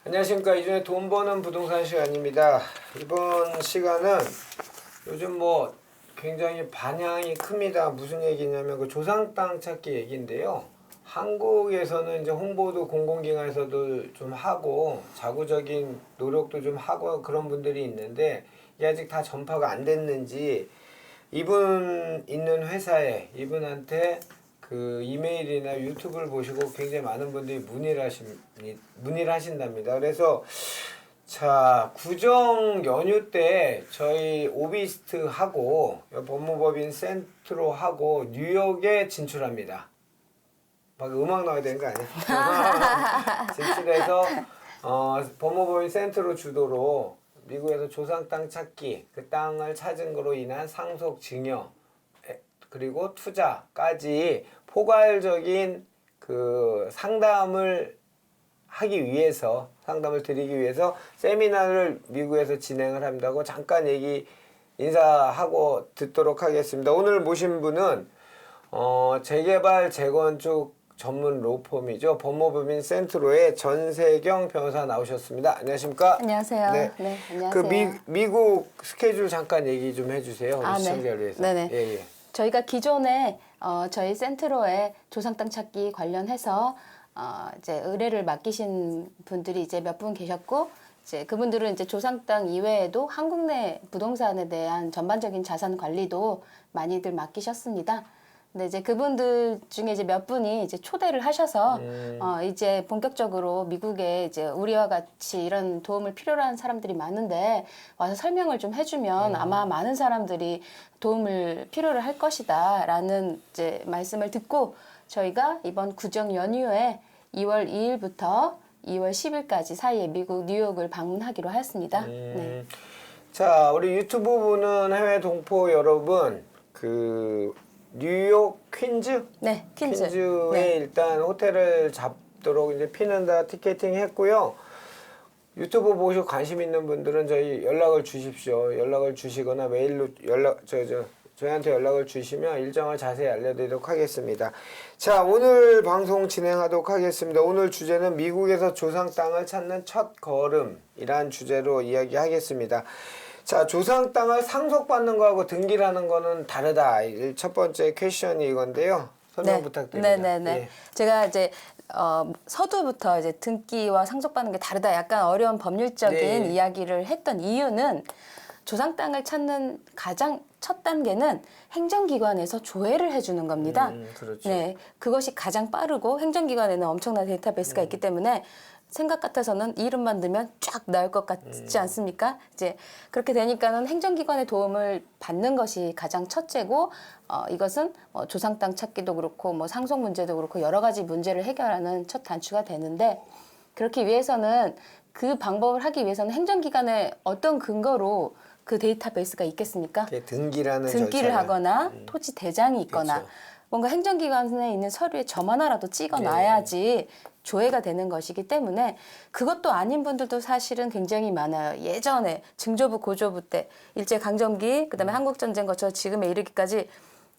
안녕하십니까. 이준의 돈 버는 부동산 시간입니다. 이번 시간은 요즘 뭐 굉장히 반향이 큽니다. 무슨 얘기냐면 그 조상 땅 찾기 얘기인데요. 한국에서는 이제 홍보도 공공기관에서도 좀 하고 자구적인 노력도 좀 하고 그런 분들이 있는데 이게 아직 다 전파가 안 됐는지 이분 있는 회사에 이분한테 그 이메일이나 유튜브를 보시고 굉장히 많은 분들이 문의를 하신답니다. 그래서 자, 구정 연휴 때 저희 오비스트 하고 법무법인 센트로 하고 뉴욕에 진출합니다. 막 음악 나와야 되는 거 아니야? 진출해서 법무법인 센트로 주도로 미국에서 조상 땅 찾기, 그 땅을 찾은 거로 인한 상속 증여 그리고 투자까지 포괄적인 그 상담을 드리기 위해서 세미나를 미국에서 진행을 한다고 잠깐 인사하고 듣도록 하겠습니다. 오늘 모신 분은 재개발 재건축 전문 로펌이죠. 법무법인 센트로의 전세경 변호사 나오셨습니다. 안녕하십니까? 안녕하세요. 네, 안녕하세요. 그 미국 스케줄 잠깐 얘기 좀 해주세요. 우리 시청자를 위해서. 네네. 예. 저희가 기존에 저희 센트로의 조상 땅 찾기 관련해서 이제 의뢰를 맡기신 분들이 이제 몇 분 계셨고, 이제 그분들은 이제 조상 땅 이외에도 한국 내 부동산에 대한 전반적인 자산 관리도 많이들 맡기셨습니다. 근데 이제 그분들 중에 이제 몇 분이 이제 초대를 하셔서 이제 본격적으로 미국에 이제 우리와 같이 이런 도움을 필요로 하는 사람들이 많은데 와서 설명을 좀 해주면 아마 많은 사람들이 도움을 필요로 할 것이다라는 이제 말씀을 듣고 저희가 이번 구정 연휴에 2월 2일부터 2월 10일까지 사이에 미국 뉴욕을 방문하기로 하였습니다. 네. 자, 우리 유튜브 보는 해외 동포 여러분, 그 뉴욕 퀸즈? 네, 퀸즈에 네. 일단 호텔을 잡도록 이제 피는다 티켓팅 했고요. 유튜브 보시고 관심 있는 분들은 저희 연락을 주십시오. 연락을 주시거나 메일로 저희한테 연락을 주시면 일정을 자세히 알려드리도록 하겠습니다. 자, 오늘 방송 진행하도록 하겠습니다. 오늘 주제는 미국에서 조상 땅을 찾는 첫 걸음이란 주제로 이야기하겠습니다. 자, 조상 땅을 상속받는 거하고 등기를 하는 거는 다르다. 첫 번째 퀘션이 이건데요. 설명 부탁드립니다. 네네네. 예. 제가 이제 서두부터 이제 등기와 상속받는 게 다르다. 약간 어려운 법률적인 이야기를 했던 이유는 조상 땅을 찾는 가장 첫 단계는 행정기관에서 조회를 해주는 겁니다. 그렇죠. 네, 그것이 가장 빠르고 행정기관에는 엄청난 데이터베이스가 있기 때문에 생각 같아서는 이름만 넣으면 쫙 나올 것 같지 않습니까? 이제 그렇게 되니까는 행정기관의 도움을 받는 것이 가장 첫째고, 이것은 조상 땅 찾기도 그렇고, 뭐 상속 문제도 그렇고 여러 가지 문제를 해결하는 첫 단추가 되는데, 그렇기 위해서는 그 방법을 하기 위해서는 행정기관의 어떤 근거로 그 데이터베이스가 있겠습니까? 등기를 절차가. 하거나 토지 대장이 있거나 그렇죠. 뭔가 행정기관에 있는 서류에 점 하나라도 찍어놔야지 조회가 되는 것이기 때문에 그것도 아닌 분들도 사실은 굉장히 많아요. 예전에 증조부, 고조부 때 일제강점기, 그다음에 한국전쟁 거쳐 지금에 이르기까지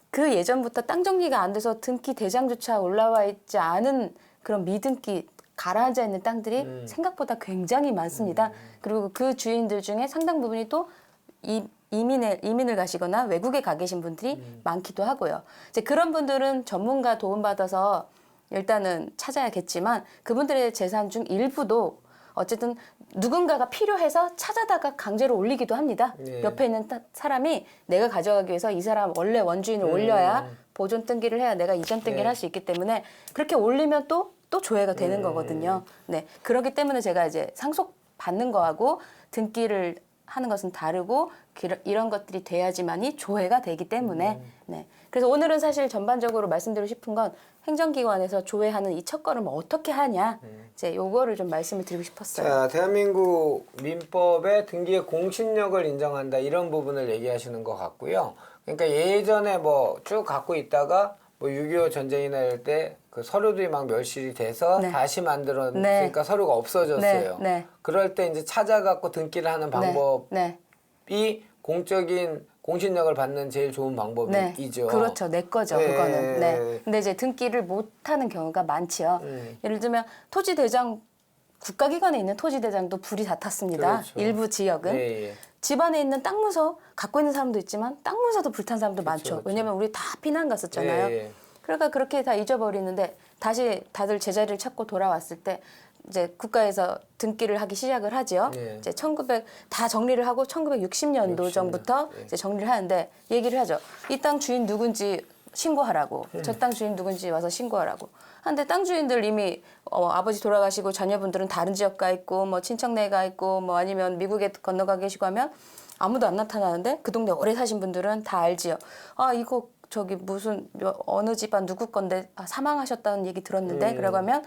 그 예전부터 땅 정리가 안 돼서 등기 대장조차 올라와 있지 않은 그런 미등기 가라앉아 있는 땅들이 생각보다 굉장히 많습니다. 그리고 그 주인들 중에 상당 부분이 또 이민을 가시거나 외국에 가 계신 분들이 많기도 하고요. 이제 그런 분들은 전문가 도움받아서 일단은 찾아야겠지만 그분들의 재산 중 일부도 어쨌든 누군가가 필요해서 찾아다가 강제로 올리기도 합니다. 옆에 있는 사람이 내가 가져가기 위해서 이 사람 원래 원주인을 올려야 보존 등기를 해야 내가 이전 등기를 할 수 있기 때문에 그렇게 올리면 또 조회가 되는 거거든요. 네, 그렇기 때문에 제가 이제 상속 받는 거하고 등기를 하는 것은 다르고 이런 것들이 돼야지만이 조회가 되기 때문에 네. 그래서 오늘은 사실 전반적으로 말씀드리고 싶은 건 행정기관에서 조회하는 이 첫걸음을 어떻게 하냐 이제 요거를 좀 말씀을 드리고 싶었어요. 자, 대한민국 민법의 등기의 공신력을 인정한다 이런 부분을 얘기하시는 것 같고요. 그러니까 예전에 뭐 쭉 갖고 있다가 뭐 6.25 전쟁이나 이럴 때 그 서류들이 막 멸실이 돼서 다시 만들었으니까 서류가 없어졌어요. 그럴 때 이제 찾아갖고 등기를 하는 방법이 공적인 공신력을 받는 제일 좋은 방법이죠. 그렇죠. 내 거죠. 그거는. 근데 이제 등기를 못하는 경우가 많지요. 예를 들면 토지 대장 국가기관에 있는 토지대장도 불이 다 탔습니다. 그렇죠. 일부 지역은. 예, 예. 집안에 있는 땅 문서 갖고 있는 사람도 있지만 땅 문서도 불탄 사람도 많죠. 그렇죠. 왜냐면 우리 다 피난 갔었잖아요. 예, 예. 그러니까 그렇게 다 잊어버리는데 다시 다들 제자리를 찾고 돌아왔을 때 이제 국가에서 등기를 하기 시작을 하죠. 예. 이제 1900 다 정리를 하고 1960년도 60년. 전부터 예. 이제 정리를 하는데 얘기를 하죠. 이 땅 주인 누군지 신고하라고. 저 땅 주인 누군지 와서 신고하라고. 한데 땅 주인들 이미 아버지 돌아가시고 자녀분들은 다른 지역 가 있고 뭐 친척네 가 있고 뭐 아니면 미국에 건너가 계시고 하면 아무도 안 나타나는데 그 동네 오래 사신 분들은 다 알지요. 아 이거 저기 무슨 어느 집안 누구 건데 사망하셨다는 얘기 들었는데 그러고 하면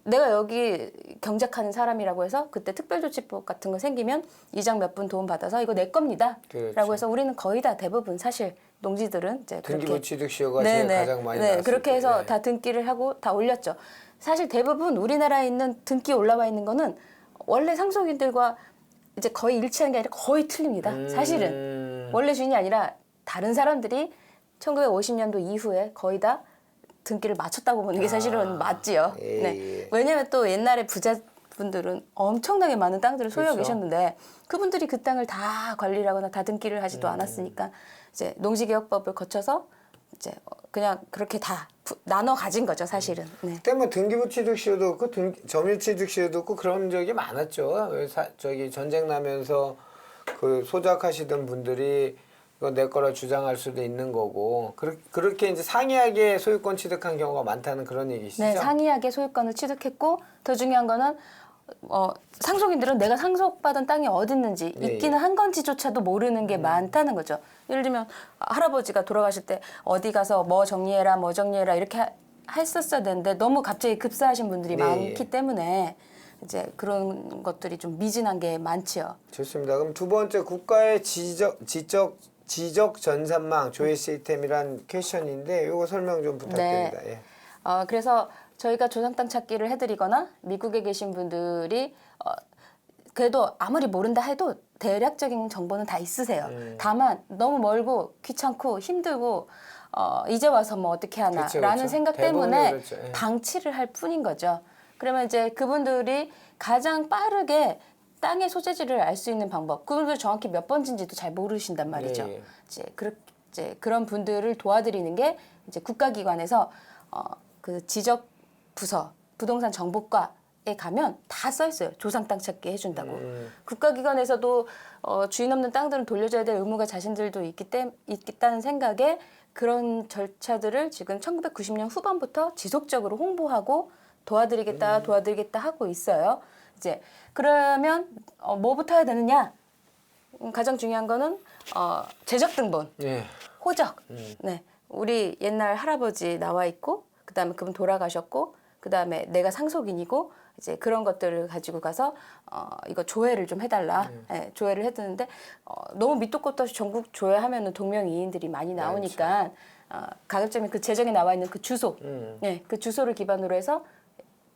내가 여기 경작하는 사람이라고 해서 그때 특별조치법 같은 거 생기면 이장 몇 분 도움 받아서 이거 내 겁니다. 그렇죠. 라고 해서 우리는 거의 다 대부분 사실 농지들은 이제 등기부 그렇게 취득시효가 제일 가장 많이 나왔을 그렇게 때. 해서 네. 다 등기를 하고 다 올렸죠. 사실 대부분 우리나라에 있는 등기 올라와 있는 거는 원래 상속인들과 이제 거의 일치하는 게 아니라 거의 틀립니다. 사실은 원래 주인이 아니라 다른 사람들이 1950년도 이후에 거의 다 등기를 마쳤다고 보는 게 사실은 맞지요. 예, 네. 예. 왜냐하면 또 옛날에 부자분들은 엄청나게 많은 땅들을 소유하고 그렇죠. 계셨는데 그분들이 그 땅을 다 관리를 하거나 다 등기를 하지도 않았으니까 이제 농지개혁법을 거쳐서 이제 그냥 그렇게 다 나눠 가진 거죠, 사실은. 네. 그때 뭐 등기부 취득시효도 없고 점유 취득시효도 없고 그런 적이 많았죠. 저기 전쟁 나면서 그 소작하시던 분들이 이거 내 거라 주장할 수도 있는 거고 그렇게 이제 상이하게 소유권 취득한 경우가 많다는 그런 얘기시죠? 네, 상이하게 소유권을 취득했고 더 중요한 거는 상속인들은 내가 상속받은 땅이 어디 있는지 네, 있기는 한 건지조차도 모르는 게 많다는 거죠. 예를 들면 할아버지가 돌아가실 때 어디 가서 뭐 정리해라 뭐 정리해라 이렇게 했었어야 되는데 너무 갑자기 급사하신 분들이 네. 많기 때문에 이제 그런 것들이 좀 미진한 게 많지요. 좋습니다. 그럼 두 번째 국가의 지적 전산망 조회 시스템이란 퀘션인데 이거 설명 좀 부탁드립니다. 예. 그래서 저희가 조상 땅 찾기를 해드리거나 미국에 계신 분들이 그래도 아무리 모른다 해도 대략적인 정보는 다 있으세요. 다만 너무 멀고 귀찮고 힘들고 이제 와서 뭐 어떻게 하나라는 그쵸, 그쵸. 생각 대부분이 때문에 그렇죠. 예. 방치를 할 뿐인 거죠. 그러면 이제 그분들이 가장 빠르게 땅의 소재지를 알 수 있는 방법, 그분들 정확히 몇 번지인지도 잘 모르신단 말이죠. 예. 이제 그런 분들을 도와드리는 게 이제 국가기관에서 그 지적 부서, 부동산 정보과에 가면 다 써 있어요. 조상 땅 찾기 해준다고. 국가기관에서도 주인 없는 땅들은 돌려줘야 될 의무가 자신들도 있다는 생각에 그런 절차들을 지금 1990년 후반부터 지속적으로 홍보하고 도와드리겠다 하고 있어요. 이제 그러면 뭐부터 해야 되느냐? 가장 중요한 거는 재적 등본, 예. 호적. 네, 우리 옛날 할아버지 나와 있고, 그다음에 그분 돌아가셨고, 그다음에 내가 상속인이고, 이제 그런 것들을 가지고 가서 이거 조회를 좀 해달라. 네, 조회를 해드는데 너무 밑도 끝도 없이 전국 조회하면은 동명이인들이 많이 나오니까 가급적이면 그 재적에 나와 있는 그 주소, 네, 그 주소를 기반으로 해서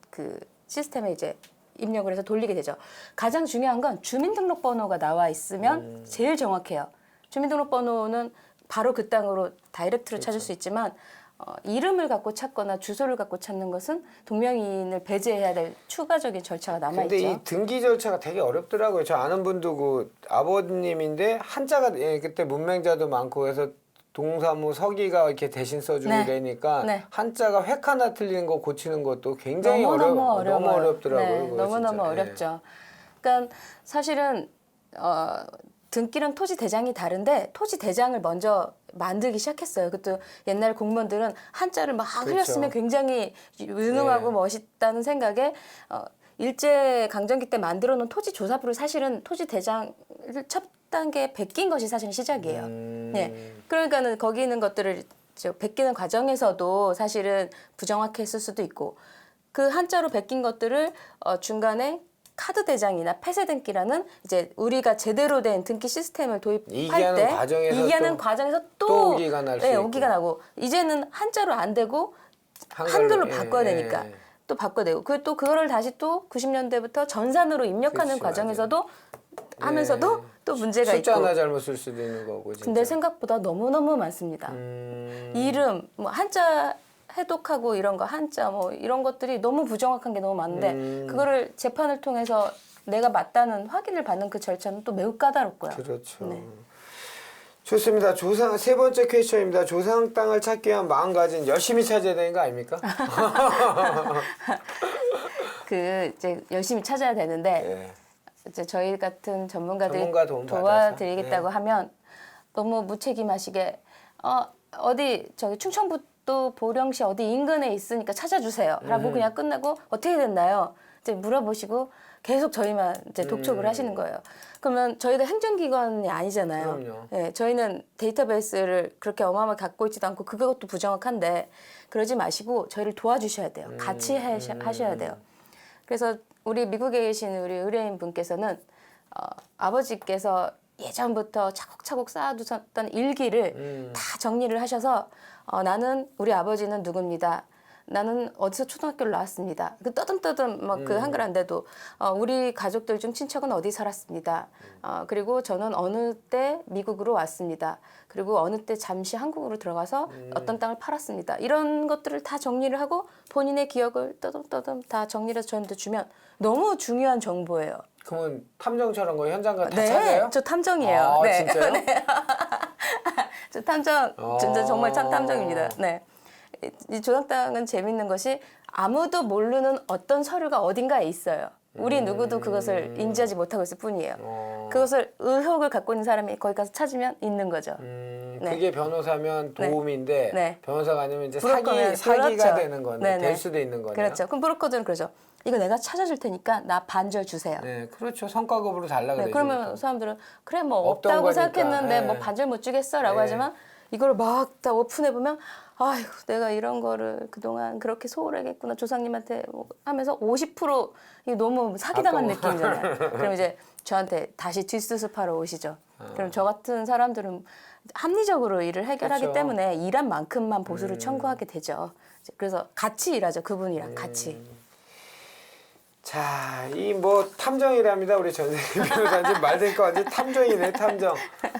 그 시스템에 이제 입력을 해서 돌리게 되죠. 가장 중요한 건 주민등록번호가 나와 있으면 제일 정확해요. 주민등록번호는 바로 그 땅으로 다이렉트로 찾을 수 있지만 이름을 갖고 찾거나 주소를 갖고 찾는 것은 동명이인을 배제해야 될 추가적인 절차가 남아있죠. 근데 이 등기 절차가 되게 어렵더라고요. 저 아는 분도 그 아버님인데 한자가 그때 문맹자도 많고 해서 동사무 서기가 이렇게 대신 써주고 네. 되니까 네. 한자가 획 하나 틀리는 거 고치는 것도 굉장히 너무 어렵더라고요. 네, 그거 너무너무 진짜. 어렵죠. 그러니까 사실은 등기랑 토지 대장이 다른데 토지 대장을 먼저 만들기 시작했어요. 그것도 옛날 공무원들은 한자를 막 그렇죠. 흐렸으면 굉장히 유능하고 네. 멋있다는 생각에 일제 강점기 때 만들어 놓은 토지 조사부를 사실은 토지 대장을 첫 단계에 베낀 것이 사실 시작이에요. 네. 그러니까는 거기 있는 것들을 베끼는 과정에서도 사실은 부정확했을 수도 있고 그 한자로 베낀 것들을 중간에 카드 대장이나 폐쇄 등기라는 이제 우리가 제대로 된 등기 시스템을 도입할 때 이기하는 과정에서 또 오기가 날 수 네, 있고. 오기가 나고 이제는 한자로 안 되고 한글로 바꿔야 되니까 또 바꿔야 되고 또 그거를 다시 또 90년대부터 전산으로 입력하는 그렇지, 과정에서도 하면서도 또 문제가 숫자 있고 하나 잘못 쓸 수도 있는 거고. 진짜. 근데 생각보다 너무너무 많습니다. 이름, 뭐 한자 해독하고 이런 거 한자 뭐 이런 것들이 너무 부정확한 게 너무 많은데 그거를 재판을 통해서 내가 맞다는 확인을 받는 그 절차는 또 매우 까다롭고요. 그렇죠. 네. 좋습니다. 조상 세 번째 퀘스천입니다. 조상 땅을 찾기 위한 마음가짐 열심히 찾아야 되는 거 아닙니까? 그 이제 열심히 찾아야 되는데 네. 이제 저희 같은 전문가들이 전문가 도움 도와드리겠다고 받아서. 하면 너무 무책임하시게 어디 저기 충청북도 보령시 어디 인근에 있으니까 찾아주세요라고 그냥 끝나고 어떻게 됐나요? 이제 물어보시고 계속 저희만 이제 독촉을 하시는 거예요. 그러면 저희도 행정기관이 아니잖아요. 그럼요. 예, 저희는 데이터베이스를 그렇게 어마어마하게 갖고 있지도 않고 그것도 부정확한데 그러지 마시고 저희를 도와주셔야 돼요. 같이 하셔야 돼요. 그래서 우리 미국에 계신 우리 의뢰인 분께서는 아버지께서 예전부터 차곡차곡 쌓아두셨던 일기를 다 정리를 하셔서 나는 우리 아버지는 누굽니다. 나는 어디서 초등학교를 나왔습니다. 그 떠듬떠듬 막 그 한글 안 돼도 우리 가족들 중 친척은 어디 살았습니다. 그리고 저는 어느 때 미국으로 왔습니다. 그리고 어느 때 잠시 한국으로 들어가서 어떤 땅을 팔았습니다. 이런 것들을 다 정리를 하고 본인의 기억을 떠듬떠듬 다 정리를 해서 저한테 주면 너무 중요한 정보예요. 그러면 탐정처럼 거 현장 가서 다 네, 찾아요? 저 탐정이에요. 아, 네. 진짜요? 저 탐정, 진짜 정말 참 탐정입니다. 네. 이 조상 땅은 재밌는 것이 아무도 모르는 어떤 서류가 어딘가에 있어요. 우리 누구도 그것을 인지하지 못하고 있을 뿐이에요. 그것을 의혹을 갖고 있는 사람이 거기 가서 찾으면 있는 거죠. 네. 그게 변호사면 도움인데 네. 변호사가 아니면 이제 브로커는 사기가 그렇죠. 되는 거네. 네네. 될 수도 있는 거네요. 그렇죠. 그럼 브로커들은 그러죠. 이거 내가 찾아줄 테니까 나 반절 주세요. 네, 그렇죠. 성과급으로 달라 네, 그러죠. 그러면 사람들은 그래 뭐 없던 없다고 거니까. 생각했는데 네. 뭐 반절 못 주겠어라고 네. 하지만 이걸 막 다 오픈해 보면 아이고 내가 이런 거를 그동안 그렇게 소홀하게 했구나 조상님한테 뭐 하면서 50% 이게 너무 사기당한 느낌이잖아요. 그럼 이제 저한테 다시 뒷수습하러 오시죠. 그럼 저 같은 사람들은 합리적으로 일을 해결하기 그렇죠. 때문에 일한 만큼만 보수를 청구하게 되죠. 그래서 같이 일하죠. 그분이랑 같이. 자, 이 뭐 탐정이랍니다. 우리 전생님 변호사님 말대니까 완전 탐정이네, 탐정.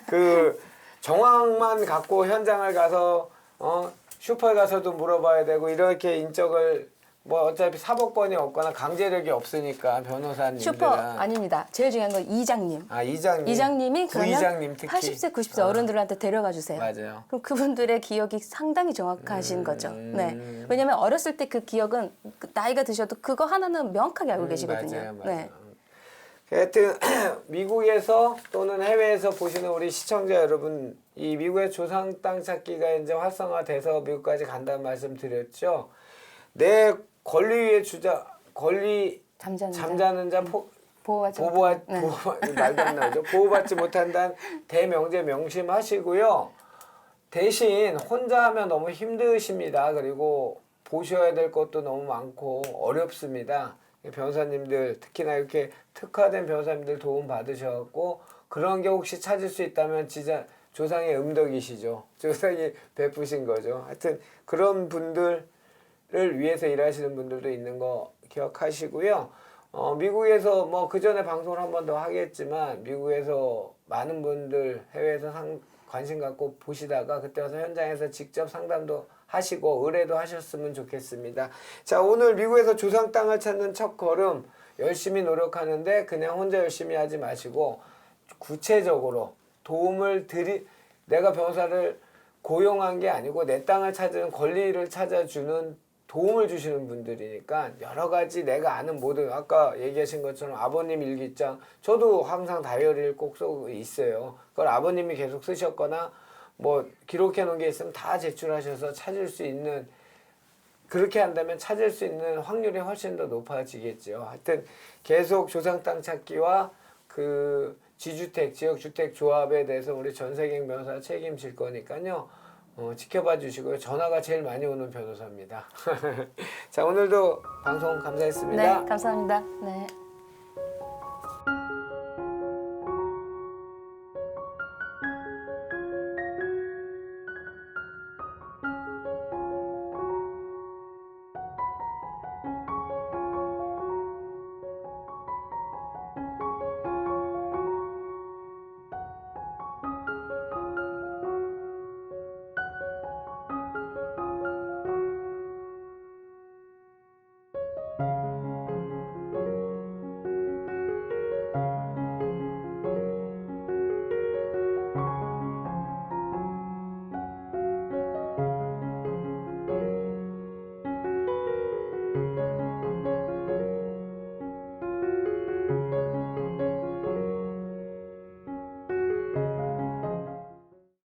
그 정황만 갖고 현장을 가서 슈퍼에 가서도 물어봐야 되고 이렇게 인적을 뭐 어차피 사법권이 없거나 강제력이 없으니까 변호사님들은 슈퍼 아닙니다. 제일 중요한 건 이장님. 아, 이장님. 이장님이 그러면 부이장님 특히. 80세, 90세 어른들한테 데려가 주세요. 맞아요. 그럼 그분들의 기억이 상당히 정확하신 거죠. 네. 왜냐하면 어렸을 때 그 기억은 나이가 드셔도 그거 하나는 명확하게 알고 계시거든요. 맞아요, 맞아요. 네. 하여튼 미국에서 또는 해외에서 보시는 우리 시청자 여러분, 이 미국의 조상 땅 찾기가 이제 활성화돼서 미국까지 간다는 말씀 드렸죠. 내 권리 위에 잠자는 자 보호하지 말도 안 나오죠. 보호받지 못한다는 대명제 명심하시고요. 대신 혼자 하면 너무 힘드십니다. 그리고 보셔야 될 것도 너무 많고 어렵습니다. 변호사님들 특히나 이렇게 특화된 변호사님들 도움 받으셔갖고 그런 게 혹시 찾을 수 있다면 진짜 조상의 음덕이시죠. 조상이 베푸신 거죠. 하여튼 그런 분들을 위해서 일하시는 분들도 있는 거 기억하시고요. 미국에서 뭐 그 전에 방송을 한 번 더 하겠지만 미국에서 많은 분들 해외에서 관심 갖고 보시다가 그때 와서 현장에서 직접 상담도 하시고 의뢰도 하셨으면 좋겠습니다. 자, 오늘 미국에서 조상 땅을 찾는 첫 걸음 열심히 노력하는데 그냥 혼자 열심히 하지 마시고 구체적으로 도움을 내가 변호사를 고용한 게 아니고 내 땅을 찾은 권리를 찾아주는 도움을 주시는 분들이니까 여러 가지 내가 아는 모든 아까 얘기하신 것처럼 아버님 일기장 저도 항상 다이어리를 꼭 쓰고 있어요. 그걸 아버님이 계속 쓰셨거나 뭐 기록해 놓은 게 있으면 다 제출하셔서 찾을 수 있는 그렇게 한다면 찾을 수 있는 확률이 훨씬 더 높아지겠죠. 하여튼 계속 조상 땅 찾기와 그 지주택 지역주택 조합에 대해서 우리 전세경 변호사 책임질 거니까요. 지켜봐 주시고요. 전화가 제일 많이 오는 변호사입니다. 자, 오늘도 방송 감사했습니다. 네, 감사합니다. 네.